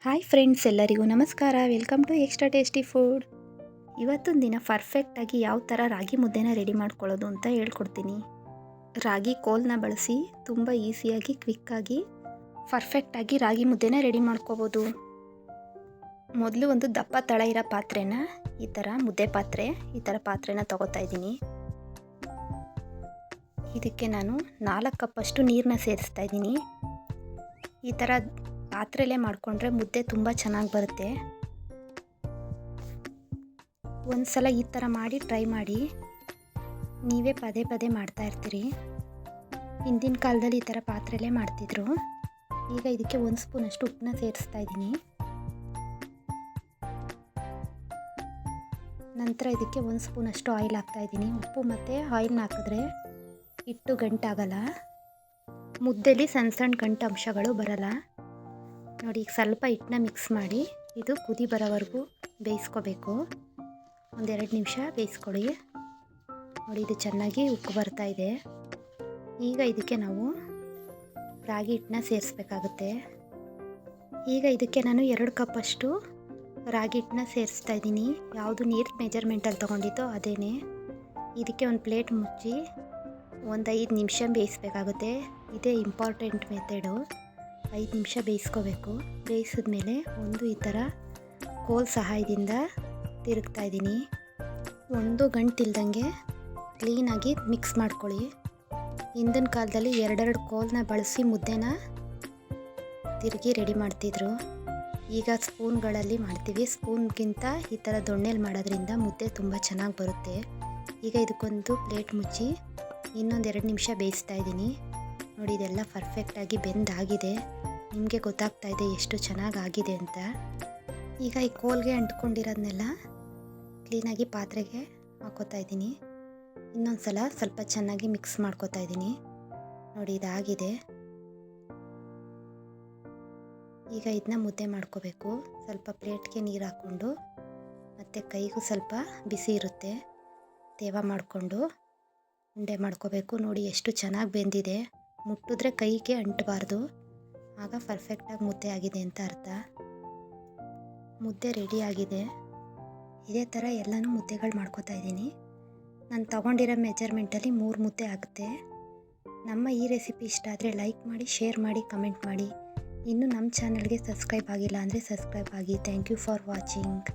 Hi friends, ಎಲ್ಲರಿಗೂ ನಮಸ್ಕಾರ. Welcome to extra tasty food. ಇವತ್ತೊಂದು ದಿನ ಪರ್ಫೆಕ್ಟಾಗಿ ಯಾವ ಥರ ರಾಗಿ ಮುದ್ದೆನ ರೆಡಿ ಮಾಡ್ಕೊಳ್ಳೋದು ಅಂತ ಹೇಳ್ಕೊಡ್ತೀನಿ. ರಾಗಿ ಕೋಲ್ನ ಬಳಸಿ ತುಂಬ ಈಸಿಯಾಗಿ ಕ್ವಿಕ್ಕಾಗಿ ಪರ್ಫೆಕ್ಟಾಗಿ ರಾಗಿ ಮುದ್ದೆನ ರೆಡಿ ಮಾಡ್ಕೋಬೋದು. ಮೊದಲು ಒಂದು ದಪ್ಪ ತಳ ಇರೋ ಪಾತ್ರೆನ ಈ ಥರ ಮುದ್ದೆ ಪಾತ್ರೆ ಪಾತ್ರೆನ ತಗೋತಾ ಇದ್ದೀನಿ. ಇದಕ್ಕೆ ನಾನು 4 ಕಪ್ಪಷ್ಟು ನೀರನ್ನ ಸೇರಿಸ್ತಾ ಇದ್ದೀನಿ. ಈ ಥರ ಪಾತ್ರೆಲೇ ಮಾಡಿಕೊಂಡ್ರೆ ಮುದ್ದೆ ತುಂಬ ಚೆನ್ನಾಗಿ ಬರುತ್ತೆ. ಒಂದು ಸಲ ಈ ಥರ ಮಾಡಿ ಟ್ರೈ ಮಾಡಿ, ನೀವೇ ಪದೇ ಪದೇ ಮಾಡ್ತಾ ಇರ್ತೀರಿ. ಹಿಂದಿನ ಕಾಲದಲ್ಲಿ ಈ ಥರ ಪಾತ್ರೆಲೇ ಮಾಡ್ತಿದ್ರು. ಈಗ ಇದಕ್ಕೆ 1 ಸ್ಪೂನಷ್ಟು ಉಪ್ಪನ್ನ ಸೇರಿಸ್ತಾ ಇದ್ದೀನಿ. ನಂತರ ಇದಕ್ಕೆ 1 ಸ್ಪೂನಷ್ಟು ಆಯಿಲ್ ಹಾಕ್ತಾ ಇದ್ದೀನಿ. ಉಪ್ಪು ಮತ್ತು ಆಯಿಲ್ನ ಹಾಕಿದ್ರೆ ಹಿಟ್ಟು ಗಂಟಾಗಲ್ಲ, ಮುದ್ದೆಲಿ ಸಣ್ಣ ಸಣ್ಣ ಗಂಟು ಅಂಶಗಳು ಬರಲ್ಲ. ನೋಡಿ, ಈಗ ಸ್ವಲ್ಪ ಹಿಟ್ಟನ್ನ ಮಿಕ್ಸ್ ಮಾಡಿ ಇದು ಕುದಿ ಬರೋವರೆಗೂ ಬೇಯಿಸ್ಕೋಬೇಕು. 1-2 ನಿಮಿಷ ಬೇಯಿಸ್ಕೊಳ್ಳಿ. ನೋಡಿ, ಇದು ಚೆನ್ನಾಗಿ ಉಕ್ಕು ಬರ್ತಾ ಇದೆ. ಈಗ ಇದಕ್ಕೆ ನಾವು ರಾಗಿ ಹಿಟ್ಟನ್ನ ಸೇರಿಸ್ಬೇಕಾಗುತ್ತೆ. ಈಗ ಇದಕ್ಕೆ ನಾನು 2 ಕಪ್ಪಷ್ಟು ರಾಗಿ ಹಿಟ್ಟನ್ನ ಸೇರಿಸ್ತಾ ಇದ್ದೀನಿ. ಯಾವುದು ನೀರು ಮೆಜರ್ಮೆಂಟಲ್ಲಿ ತೊಗೊಂಡಿದ್ದೋ ಅದೇನೆ. ಇದಕ್ಕೆ ಒಂದು ಪ್ಲೇಟ್ ಮುಚ್ಚಿ 5 ನಿಮಿಷ ಬೇಯಿಸ್ಬೇಕಾಗುತ್ತೆ. ಇದೇ ಇಂಪಾರ್ಟೆಂಟ್ ಮೆಥಡು. 5 ನಿಮಿಷ ಬೇಯಿಸ್ಕೋಬೇಕು. ಬೇಯಿಸಿದ್ಮೇಲೆ ಒಂದು ಈ ಥರ ಕೋಲ್ ಸಹಾಯದಿಂದ ತಿರುಗ್ತಾ ಇದ್ದೀನಿ. ಒಂದು ಗಂಟಿಲ್ದಂಗೆ ಕ್ಲೀನಾಗಿ ಮಿಕ್ಸ್ ಮಾಡ್ಕೊಳ್ಳಿ. ಹಿಂದಿನ ಕಾಲದಲ್ಲಿ 2 ಕೋಲನ್ನ ಬಳಸಿ ಮುದ್ದೆನ ತಿರುಗಿ ರೆಡಿ ಮಾಡ್ತಿದ್ರು. ಈಗ ಸ್ಪೂನ್ಗಳಲ್ಲಿ ಮಾಡ್ತೀವಿ. ಸ್ಪೂನ್ಗಿಂತ ಈ ಥರ ದೊಣ್ಣೆಲಿ ಮಾಡೋದ್ರಿಂದ ಮುದ್ದೆ ತುಂಬ ಚೆನ್ನಾಗಿ ಬರುತ್ತೆ. ಈಗ ಇದಕ್ಕೊಂದು ಪ್ಲೇಟ್ ಮುಚ್ಚಿ ಇನ್ನೊಂದು 2 ನಿಮಿಷ ಬೇಯಿಸ್ತಾ ಇದ್ದೀನಿ. ನೋಡಿ, ಇದೆಲ್ಲ ಪರ್ಫೆಕ್ಟಾಗಿ ಬೆಂದಾಗಿದೆ. ನಿಮಗೆ ಗೊತ್ತಾಗ್ತಾ ಇದೆ ಎಷ್ಟು ಚೆನ್ನಾಗಿ ಆಗಿದೆ ಅಂತ. ಈಗ ಈ ಕೋಲ್ಗೆ ಅಂಟ್ಕೊಂಡಿರೋದನ್ನೆಲ್ಲ ಕ್ಲೀನಾಗಿ ಪಾತ್ರೆಗೆ ಹಾಕೋತಾ ಇದ್ದೀನಿ. ಇನ್ನೊಂದು ಸಲ ಸ್ವಲ್ಪ ಚೆನ್ನಾಗಿ ಮಿಕ್ಸ್ ಮಾಡ್ಕೋತಾ ಇದ್ದೀನಿ. ನೋಡಿ, ಇದಾಗಿದೆ. ಈಗ ಇದನ್ನ ಮುದ್ದೆ ಮಾಡ್ಕೋಬೇಕು. ಸ್ವಲ್ಪ ಪ್ಲೇಟ್ಗೆ ನೀರು ಹಾಕ್ಕೊಂಡು ಮತ್ತು ಕೈಗೂ ಸ್ವಲ್ಪ ಬಿಸಿ ಇರುತ್ತೆ, ತೇವ ಮಾಡಿಕೊಂಡು ಉಂಡೆ ಮಾಡ್ಕೋಬೇಕು. ನೋಡಿ, ಎಷ್ಟು ಚೆನ್ನಾಗಿ ಬೆಂದಿದೆ. ಮುಟ್ಟಿದ್ರೆ ಕೈಗೆ ಅಂಟಬಾರ್ದು, ಆಗ ಪರ್ಫೆಕ್ಟಾಗಿ ಮುದ್ದೆ ಆಗಿದೆ ಅಂತ ಅರ್ಥ. ಮುದ್ದೆ ರೆಡಿ ಆಗಿದೆ. ಇದೇ ಥರ ಎಲ್ಲನೂ ಮುದ್ದೆಗಳು ಮಾಡ್ಕೋತಾ ಇದ್ದೀನಿ. ನಾನು ತೊಗೊಂಡಿರೋ ಮೆಜರ್ಮೆಂಟಲ್ಲಿ 3 ಮುದ್ದೆ ಆಗುತ್ತೆ. ನಮ್ಮ ಈ ರೆಸಿಪಿ ಇಷ್ಟ ಆದರೆ ಲೈಕ್ ಮಾಡಿ, ಶೇರ್ ಮಾಡಿ, ಕಮೆಂಟ್ ಮಾಡಿ. ಇನ್ನೂ ನಮ್ಮ ಚಾನಲ್ಗೆ ಸಬ್ಸ್ಕ್ರೈಬ್ ಆಗಿಲ್ಲ ಅಂದರೆ ಸಬ್ಸ್ಕ್ರೈಬ್ ಆಗಿ. Thank you for watching.